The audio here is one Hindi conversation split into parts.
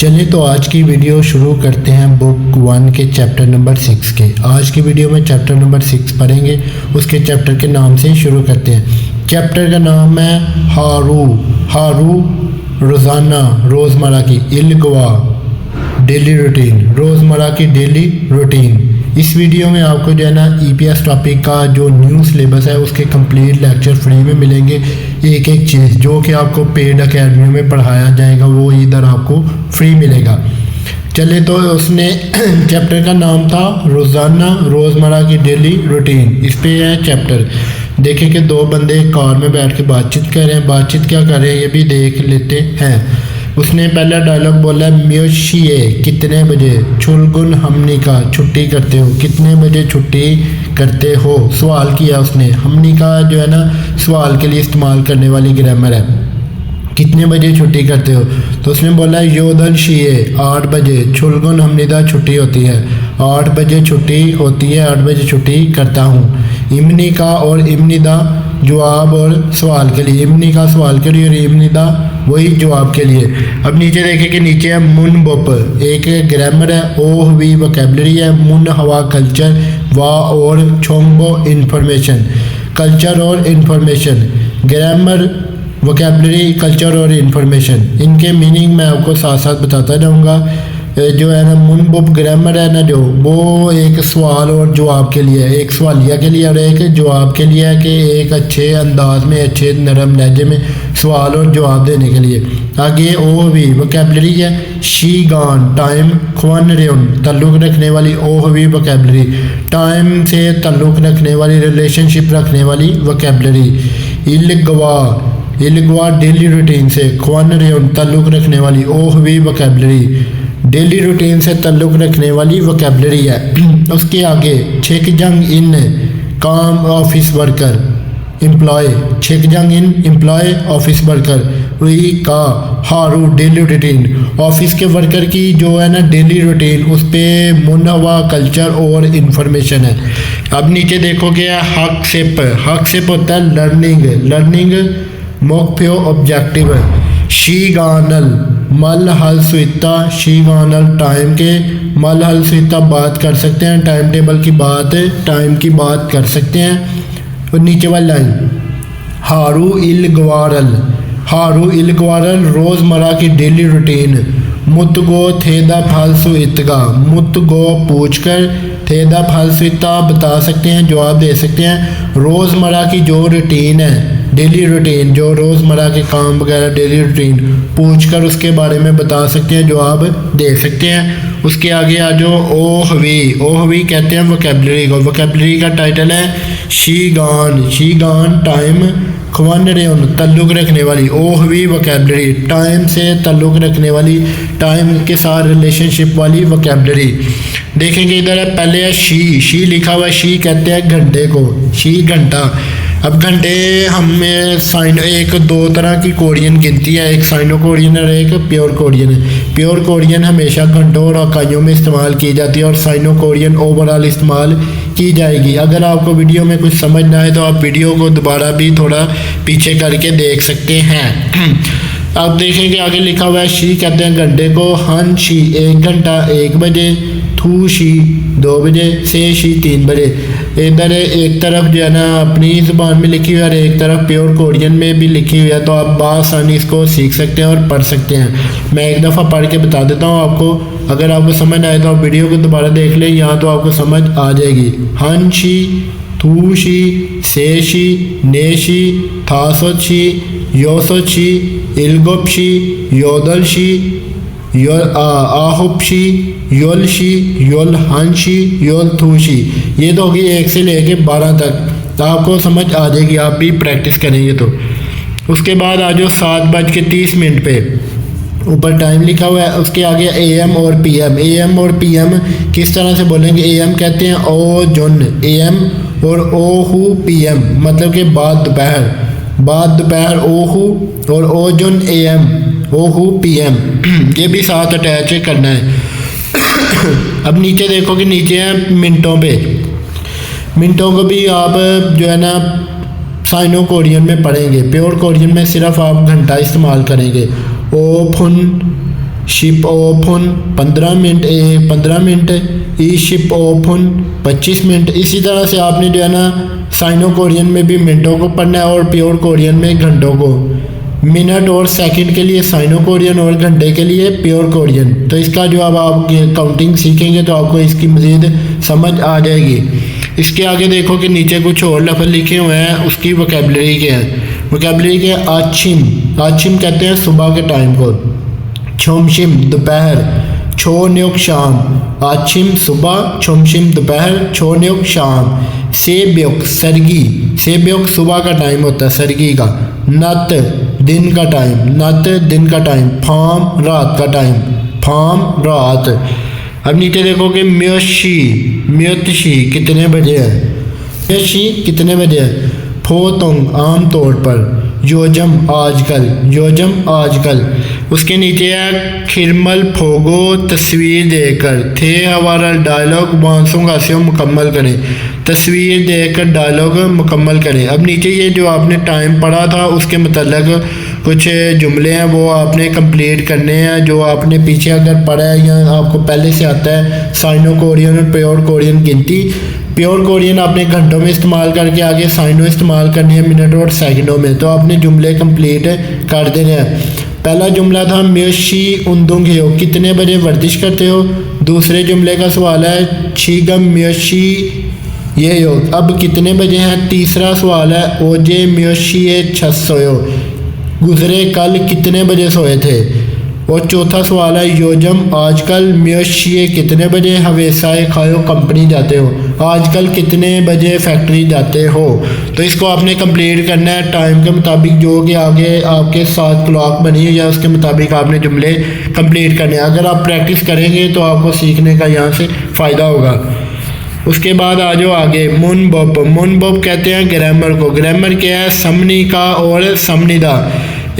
चलिए तो आज की वीडियो शुरू करते हैं बुक 1 के चैप्टर नंबर 6 के। आज की वीडियो में चैप्टर नंबर 6 पढ़ेंगे, उसके चैप्टर के नाम से शुरू करते हैं। चैप्टर का नाम है हारू रोज़ाना रोज़मर्रा की, इल्गवा डेली रूटीन, रोज़मर्रा की डेली रूटीन। इस वीडियो में आपको जो है ना ईपीएस टॉपिक का जो न्यू सिलेबस है उसके कंप्लीट लेक्चर फ्री में मिलेंगे। एक एक चीज़ जो कि आपको पेड अकेडमी में पढ़ाया जाएगा वो इधर आपको फ्री मिलेगा। चले तो उसने चैप्टर का नाम था रोज़ाना रोज़मर्रा की डेली रूटीन। इस पे है चैप्टर। देखें कि दो बंदे कार में बैठ के बातचीत कर रहे हैं। बातचीत क्या कर रहे हैं ये भी देख लेते हैं। उसने पहला डायलॉग बोला, म्योशिए कितने बजे, छुलगुन हमनी का छुट्टी करते हो, कितने बजे छुट्टी करते हो। सवाल किया उसने। हमनी का जो है ना सवाल के लिए इस्तेमाल करने वाली ग्रामर है। कितने बजे छुट्टी करते हो, तो उसने बोला योदन शिए 8 बजे, छुलगुन हमनीदा छुट्टी होती है, 8 बजे छुट्टी होती है, 8 बजे छुट्टी करता हूँ। इमनी का और इमनीदा जवाब और सवाल के लिए, इमनी का सवाल के लिए और इमनीदा वही जवाब के लिए। अब नीचे देखें कि नीचे है मुन बोप, एक ग्रामर है, ओह वी वोकैबुलरी है, मुन हवा कल्चर, वा और छोंगबो इंफॉर्मेशन, कल्चर और इंफॉर्मेशन। ग्रामर, वोकैबुलरी, कल्चर और इंफॉर्मेशन, इनके मीनिंग मैं आपको साथ साथ बताता जाऊँगा। जो है ना मुन बोप ग्रामर है ना जो, वो एक सवाल और जवाब के लिए है, एक सवालिया के लिए और एक जवाब के लिए है कि एक अच्छे अंदाज में, अच्छे नरम लहजे में सवाल और जवाब देने के लिए। आगे ओ भी वोकैबुलरी है, शी गान टाइम, ख्वान रेउन ताल्लुक़ रखने वाली, ओह भी वोकैबुलरी टाइम से ताल्लुक़ रखने वाली, रिलेशनशिप रखने वाली वोकैबुलरी। इल्गवा डेली रूटीन से, ख्वान रेउन ताल्लुक़ रखने वाली, ओह भी वोकैबुलरी डेली रूटीन से ताल्लुक़ रखने वाली वोकैबुलरी है। उसके आगे छेक जंग इन काम ऑफिस वर्कर एम्प्लॉय, छेक जंग इन एम्प्लॉय ऑफिस वर्कर, वही का हारू डेली रूटीन ऑफिस के वर्कर की जो है ना डेली रूटीन, उस पर मुनवा कल्चर और इंफॉर्मेशन है। अब नीचे देखोगे हक सिप होता है लर्निंग मोक्फ्यो ऑब्जेक्टिव। शी गानल मल हल सुइता, शी गानल टाइम के, मल हल सुइता बात कर सकते हैं, टाइम टेबल की बात, टाइम की बात कर सकते हैं। और नीचे वाली लाइन हारू इल रोज़मर्रा की डेली रूटीन, मुतगो थेदा फालसू इतगा, मुतगो पूछ कर, थेदा फालसू इता बता सकते हैं, जवाब दे सकते हैं। रोज़मर्रा की जो रूटीन है, डेली रूटीन जो रोज़मर्रा के काम वगैरह डेली रूटीन पूछ कर उसके बारे में बता सकते हैं, जवाब दे सकते हैं। उसके आगे आ जाओ ओह वी कहते हैं वोकैबुलरी को। वोकैबुलरी का टाइटल है शी गान टाइम, ख्वान रेउन ताल्लुक़ रखने वाली, ओह वी वोकैबुलरी टाइम से ताल्लुक़ रखने वाली, टाइम के साथ रिलेशनशिप वाली वोकैबुलरी। देखेंगे इधर है पहले है शी लिखा हुआ है, शी कहते हैं घंटे को, शी घंटा। अब घंटे हमें एक दो तरह की कोरियन गिनती है, एक साइनो कोरियन और एक प्योर कोरियन है। प्योर कोरियन हमेशा घंटों और इकाइयों में इस्तेमाल की जाती है और साइनो कोरियन ओवरऑल इस्तेमाल की जाएगी। अगर आपको वीडियो में कुछ समझ ना आए तो आप वीडियो को दोबारा भी थोड़ा पीछे करके देख सकते हैं। अब देखेंगे आगे लिखा हुआ है शी कहते हैं घंटे को, हन शी 1 घंटा 1 बजे, थू शी 2 बजे, से शी 3 बजे। इधर एक तरफ जो है ना अपनी ज़ुबान में लिखी हुई है और एक तरफ प्योर कोरियन में भी लिखी हुई है, तो आप बासानी इसको सीख सकते हैं और पढ़ सकते हैं। मैं एक दफ़ा पढ़ के बता देता हूँ आपको, अगर आपको समझ आए तो आप वीडियो को दोबारा देख लें, यहाँ तो आपको समझ आ जाएगी। हन शी, थू शी, से शी, ने शी, थासो शी, योसो शी, इल्गोप शी, योदल शी, आहुपशी, योलशी, योलहानशी, योलथूशी। ये तो होगी 1 से लेके 12 तक, तो आपको समझ आ जाएगी, आप भी प्रैक्टिस करेंगे तो। उसके बाद आ जाओ 7:30 पे, ऊपर टाइम लिखा हुआ है। उसके आगे AM और PM। AM और PM किस तरह से बोलेंगे? AM कहते हैं ओ जुन AM और ओहू PM, मतलब कि बाद दोपहर ओहू और ओ जुन AM, ओहू PM, ये भी साथ अटैच करना है। अब नीचे देखो कि नीचे है मिनटों को भी आप जो है ना साइनो कोरियन में पढ़ेंगे। प्योर कोरियन में सिर्फ आप घंटा इस्तेमाल करेंगे। ओ फुन शिप ओपन 15 मिनट, 15 मिनट। ई शिप ओपन 25 मिनट। इसी तरह से आपने जो है ना साइनो कोरियन में भी मिनटों को पढ़ना है और प्योर कोरियन में घंटों को। मिनट और सेकंड के लिए साइनो कोरियन और घंटे के लिए प्योर कोरियन। तो इसका जो अब आप काउंटिंग सीखेंगे तो आपको इसकी मज़ीद समझ आ जाएगी। इसके आगे देखो कि नीचे कुछ और लफ्ज़ लिखे हुए हैं, उसकी वोकैबुलरी के हैं। वोकैबुलरी के आचिम, आचिम कहते हैं सुबह के टाइम को। छोमशिम दोपहर, छोन्युक शाम। आचिम सुबह, छोमशिम दोपहर, छोन्युक शाम। सेब्युक सरगी, सेब्युक सुबह का टाइम होता है सरगी का। नत दिन का टाइम, नत दिन का टाइम। फाम रात का टाइम, फाम रात। अब नीचे देखो कि म्योशी, म्योतशी कितने बजे है, म्योशी कितने बजे है। फोतोंग आम तौर पर। योजम आजकल, योजम आजकल। उसके नीचे है खिरमल फोगो तस्वीर देकर। थे हमारा डायलॉग बांसों से मुकम्मल करें, तस्वीर देकर डायलॉग मुकम्मल करें। अब नीचे ये जो आपने टाइम पढ़ा था उसके मतलब कुछ जुमले हैं वो आपने कंप्लीट करने हैं। जो आपने पीछे अगर पढ़ा है या आपको पहले से आता है साइनो कोरियन और प्योर कोरियन गिनती। प्योर कोरियन आपने घंटों में इस्तेमाल करके आगे साइनो इस्तेमाल करनी है मिनट और सेकंडों में। तो आपने जुमले कंप्लीट कर देने हैं। पहला जुमला था म्योशी उन्दुंग हो, कितने बजे वर्जिश करते हो। दूसरे जुमले का सवाल है छीगम म्योशी ये हो, अब कितने बजे हैं। तीसरा सवाल है ओजे म्योशी छस सोयो, गुजरे कल कितने बजे सोए थे। और चौथा सवाल है योजम आजकल म्योशिए कितने बजे हवेसाए खायो कंपनी जाते हो, आजकल कितने बजे फैक्ट्री जाते हो। तो इसको आपने कंप्लीट करना है टाइम के मुताबिक जो कि आगे आपके साथ क्लॉक बनी है या उसके मुताबिक आपने जुमले कंप्लीट करने हैं। अगर आप प्रैक्टिस करेंगे तो आपको सीखने का यहाँ से फ़ायदा होगा। उसके बाद आ जाओ आगे मुन बॉप। मुन बॉप कहते हैं ग्रामर को। ग्रामर क्या है समनी का और समनिदा।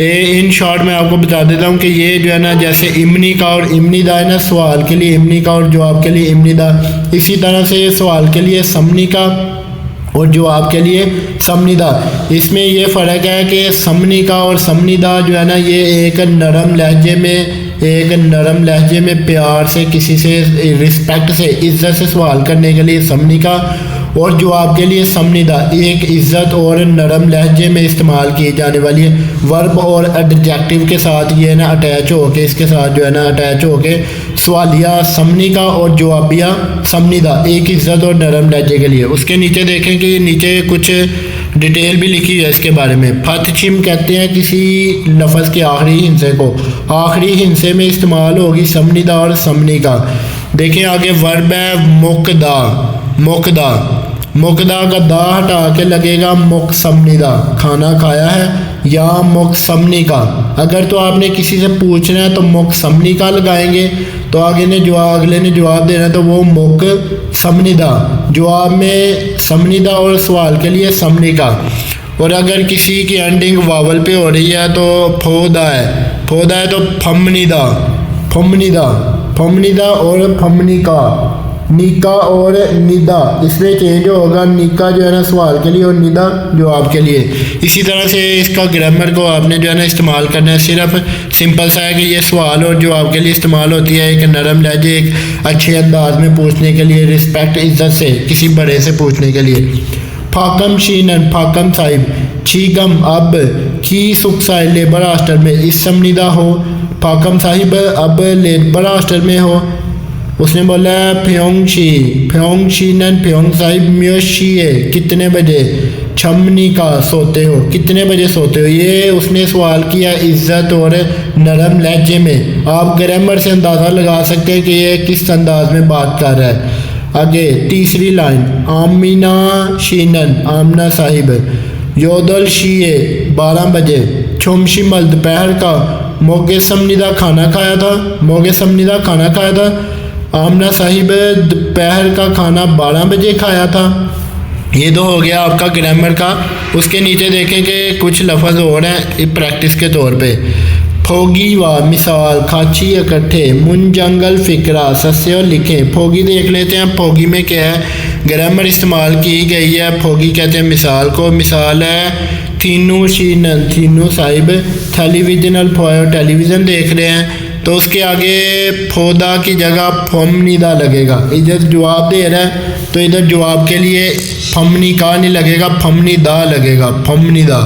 इन शॉर्ट मैं आपको बता देता हूँ कि ये जो है ना जैसे इमनी का और इमनीदा है ना, सवाल के लिए इमनी का और जवाब के लिए इमनीदा। इसी तरह से ये सवाल के लिए समनी का और जवाब के लिए समनिदा। इसमें ये फ़र्क है कि समनी का और समनिदा जो है ना ये एक नरम लहजे में, एक नरम लहजे में प्यार से किसी से रिस्पेक्ट से इज्जत से सवाल करने के लिए समनी का, और जवाब के लिए समनिदा एक इज्जत और नरम लहजे में इस्तेमाल की जाने वाली है। वर्ब और एडजेक्टिव के साथ ये ना अटैच होके, इसके साथ जो है ना अटैच होके सवालिया समनी का और जवाबिया समनिदा एक इज्जत और नरम लहजे के लिए। उसके नीचे देखें कि नीचे कुछ डिटेल भी लिखी है इसके बारे में। फतचिम कहते हैं किसी लफ्ज़ के आखिरी हिस्से को, आखिरी हिस्से में इस्तेमाल होगी समनिदा और समनी का। देखें आगे वर्ब है मुकदा, मुकदा, मुकदा का दा हटा के लगेगा मुक समनिदा, खाना खाया है, या मुक समनी का। अगर तो आपने किसी से पूछना है तो मुक समनी का लगाएंगे, तो आगे ने जवाब अगले ने जवाब देना है तो वो मुक समनिदा, जवाब में समनिदा और सवाल के लिए समनी का। और अगर किसी की एंडिंग वावल पे हो रही है तो फोदा है, फोदा है तो फमनिदा, फमनिदा, फमनिदा और फमनी का। निका और निदा इसमें चेंज होगा, निका जो है ना सवाल के लिए और निदा जवाब के लिए। इसी तरह से इसका ग्रामर को आपने जो है ना इस्तेमाल करना है। सिर्फ सिंपल सा है कि ये सवाल और जवाब के लिए इस्तेमाल होती है, एक नरम लहजे एक अच्छे अंदाज में पूछने के लिए, रिस्पेक्ट इज्जत से किसी बड़े से पूछने के लिए। फाकम शीनन फाकम साहिब, छीगम अब की सुख साहिब लेबर हॉस्टल में इस समनिदा हो, फाकम साहिब अब लेबर हॉस्टल में हो। उसने बोला फ्योंगशी, फ्योंगशीनन फ्योंग साहिब म्योशिए कितने बजे, छमनी का सोते हो, कितने बजे सोते हो। ये उसने सवाल किया इज्जत और नरम लहजे में। आप ग्रामर से अंदाज़ा लगा सकते हैं कि ये किस अंदाज में बात कर रहा है। आगे तीसरी लाइन आमीना शीनन आमना साहिब, योदल शीए 12 बजे, छोमशिमल दोपहर का, मोगे समनिदा खाना खाया था, मोगे समनिदा खाना खाया था। आमना साहिब दोपहर का खाना 12 बजे खाया था। ये तो हो गया आपका ग्रामर का। उसके नीचे देखें कि कुछ लफ्ज़ और हैं प्रैक्टिस के तौर पे। फोगी व मिसाल, खाची इकट्ठे, मुन जंगल फ़िक्रा, सस्यो लिखें। फोगी देख लेते हैं फोगी में क्या है, ग्रामर इस्तेमाल की गई है। फोगी कहते हैं मिसाल को, मिसाल है थीनू शीनन, थीनू साहिब टेलीविजनल फोयो टेलीविज़न देख रहे हैं। तो उसके आगे फोदा की जगह फमनीदा लगेगा। इधर जवाब दे रहा है तो इधर जवाब के लिए फमनी का नहीं लगेगा, फमनीदा लगेगा, फमनीदा।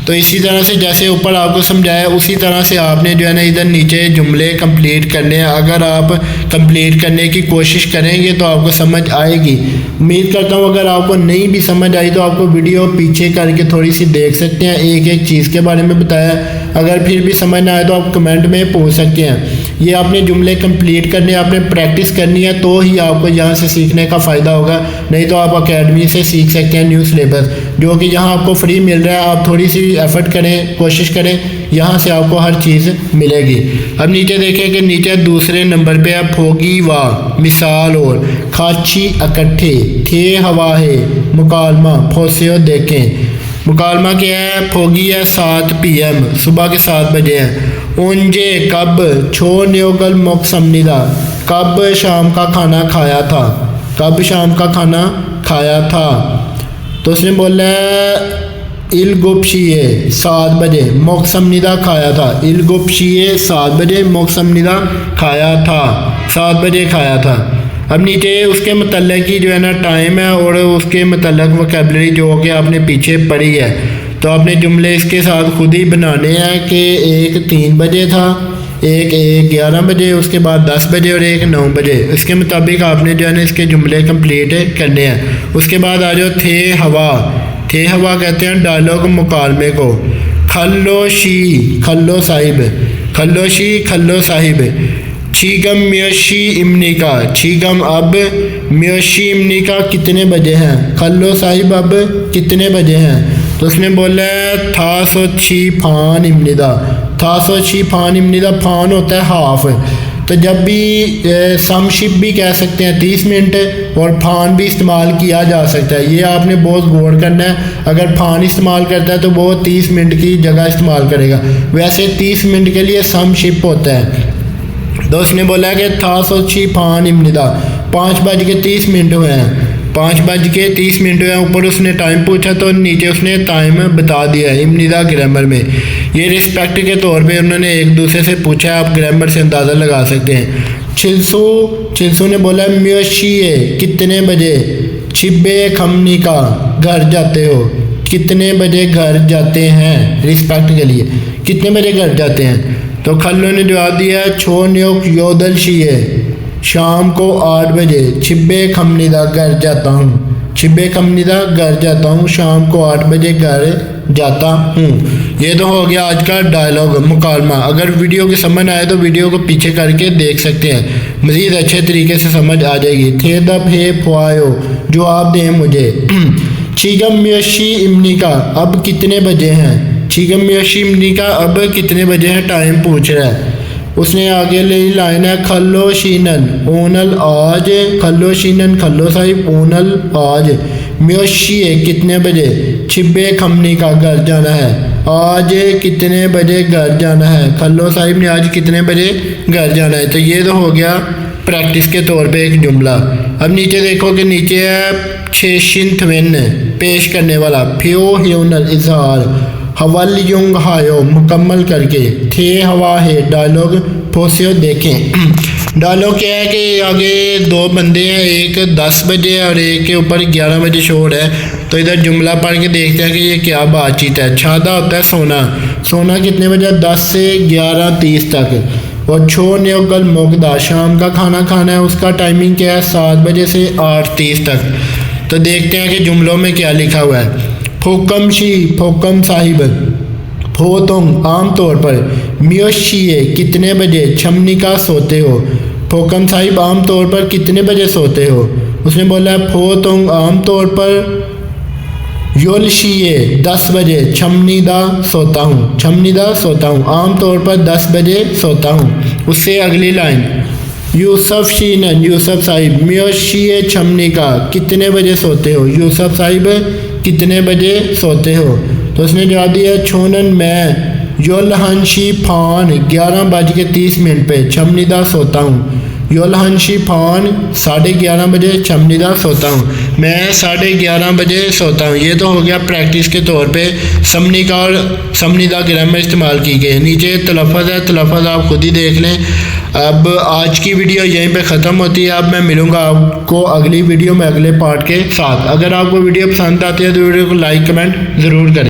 तो इसी तरह से जैसे ऊपर आपको समझाया उसी तरह से आपने जो है ना इधर नीचे जुमले कंप्लीट करने हैं। अगर आप कंप्लीट करने की कोशिश करेंगे तो आपको समझ आएगी। उम्मीद करता हूँ अगर आपको नहीं भी समझ आई तो आपको वीडियो पीछे करके थोड़ी सी देख सकते हैं, एक एक चीज़ के बारे में बताया। अगर फिर भी समझ ना आए तो आप कमेंट में पूछ सकते हैं। ये आपने जुमले कंप्लीट करने, आपने प्रैक्टिस करनी है तो ही आपको यहाँ से सीखने का फ़ायदा होगा। नहीं तो आप अकेडमी से सीख सकते हैं न्यू सिलेबस, जो कि यहाँ आपको फ्री मिल रहा है। आप थोड़ी सी एफर्ट करें, कोशिश करें, यहाँ से आपको हर चीज़ मिलेगी। अब नीचे देखें कि नीचे दूसरे नंबर पे है फोगी वा, मिसाल और खाची इकट्ठे, थे हवा है, मुकालमा, फोसियो देखें। मुकालमा क्या है? फोगी है 7 PM, सुबह के 7 बजे हैं। ओंजे कब, छो न्योगल मोक समनिदा, कब शाम का खाना खाया था, कब शाम का खाना खाया था। तो उसने बोला है इलगुप्शिए 7 बजे, मोक समनिदा खाया था। इलगुप्शिए 7 बजे, मोक समनिदा खाया था, 7 बजे खाया था। अब नीचे उसके मतलब की जो है ना टाइम है और उसके मतलब वोकैबुलरी जो कि आपने पीछे पढ़ी है। तो आपने जुमले इसके साथ खुद ही बनाने हैं कि एक 3 बजे था, एक 11 बजे, उसके बाद 10 बजे और एक 9 बजे। इसके मुताबिक आपने जो है ना इसके जुमले कंप्लीट करने हैं। उसके बाद आ जाओ थे हवा। थे हवा कहते हैं डायलॉग मुकालमे को। खल्लोशी, खल्लो साहिब, खल्लोशी, खल्लो साहिब। छीगम म्योशी इमनी का, छीगम अब, म्योशी इमनी का कितने बजे हैं, खल्लो साहिब अब कितने बजे हैं। तो उसने बोला था सो छी फान इमनिदा, था सो छी फान इमनिदा। फान होता है हाफ, तो जब भी समशिप भी कह सकते हैं 30 मिनट, और फान भी इस्तेमाल किया जा सकता है। ये आपने बहुत गौर करना है। अगर फान इस्तेमाल करता है तो वो 30 मिनट की जगह इस्तेमाल करेगा। वैसे 30 मिनट के लिए समशिप होता है। तो उसने बोला कि था सो छी फान इमनिदा, 5:30 हुए हैं, 5:30 हुए हैं। ऊपर उसने टाइम पूछा तो नीचे उसने टाइम बता दिया है इमनिदा ग्रामर में। ये रिस्पेक्ट के तौर पे उन्होंने एक दूसरे से पूछा है, आप ग्रामर से अंदाज़ा लगा सकते हैं। छिलसू ने बोला म्योशिए कितने बजे, छिब्बे खमनी का घर जाते हो, कितने बजे घर जाते हैं, रिस्पेक्ट के लिए कितने बजे घर जाते हैं। तो खल्लो ने जवाब दिया छो न्योक योदल शीए, शाम को 8 बजे, छिब्बे खमनीदा घर जाता हूँ, छिब्बे खमनीदा घर जाता हूँ, शाम को 8 बजे घर जाता हूँ। ये तो हो गया आज का डायलॉग मुकालमा। अगर वीडियो की समझ आए तो वीडियो को पीछे करके देख सकते हैं, मज़ीद अच्छे तरीके से समझ आ जाएगी। थे दब हे फुआयो, जवाब दें मुझे। छीगम म्योशी इमनी का अब कितने बजे हैं, छीगम म्योशी इमनी का अब कितने बजे हैं टाइम पूछ रहा है। उसने आगे ले लाइन है खल्लो शीनन ओनल आज, खल्लो शीनन खल्लो साहिब ओनल आज, म्योशिए कितने बजे, छिब्बे खमनी का घर जाना है, आज कितने बजे घर जाना है, खल्लो साहिब ने आज कितने बजे घर जाना है। तो ये तो हो गया प्रैक्टिस के तौर पे एक जुमला। अब नीचे देखो कि नीचे है छेशिन पेश करने वाला, फ्यो ह्यूनल इजहार, हवल युंग हायो मुकम्मल करके, थे हवा है डायलॉग फोसियो देखें। डायलॉग क्या है कि आगे 2 बंदे हैं, एक 10 बजे और एक के ऊपर 11 बजे शोर है। तो इधर जुमला पढ़ के देखते हैं कि ये क्या बातचीत है। छादा होता है सोना, सोना कितने बजे, 10 से 11:30 तक। और छो न्योगल मोगदा, शाम का खाना खाना है, उसका टाइमिंग क्या है, 7 बजे से 8:30 तक। तो देखते हैं कि जुमलों में क्या लिखा हुआ है। फोकम शी, फोकम साहिब, फोतोंग आम तौर पर, म्योशिए कितने बजे, छमनिका सोते हो, फोकम साहिब आम तौर पर कितने बजे सोते हो। उसने बोला फोतोंग आम तौर पर, योलशिए 10 बजे, छमनीदा सोता हूँ, छमनीदा सोता हूँ, आम तौर पर 10 बजे सोता हूँ। उससे अगली लाइन यूसुफ शीनन, यूसुफ साहिब, म्योशिए छमनिका कितने बजे सोते हो, यूसुफ साहिब कितने बजे सोते हो। तो उसने जवाब दिया छोनन मैं योलहनशी फान 11:30 पे छमनीदा सोता हूँ, योलहन शिफान 11:30 बजे शमनिदा सोता हूँ, मैं 11:30 बजे सोता हूँ। ये तो हो गया प्रैक्टिस के तौर पे समनी का और समनिदा ग्रामर इस्तेमाल की गई। नीचे तलफ़्फ़ुज़ है, तलफ़्फ़ुज़ आप खुद ही देख लें। अब आज की वीडियो यहीं पे ख़त्म होती है। अब मैं मिलूँगा आपको अगली वीडियो में अगले पार्ट के साथ। अगर आपको वीडियो पसंद आती है तो वीडियो को लाइक कमेंट ज़रूर करें।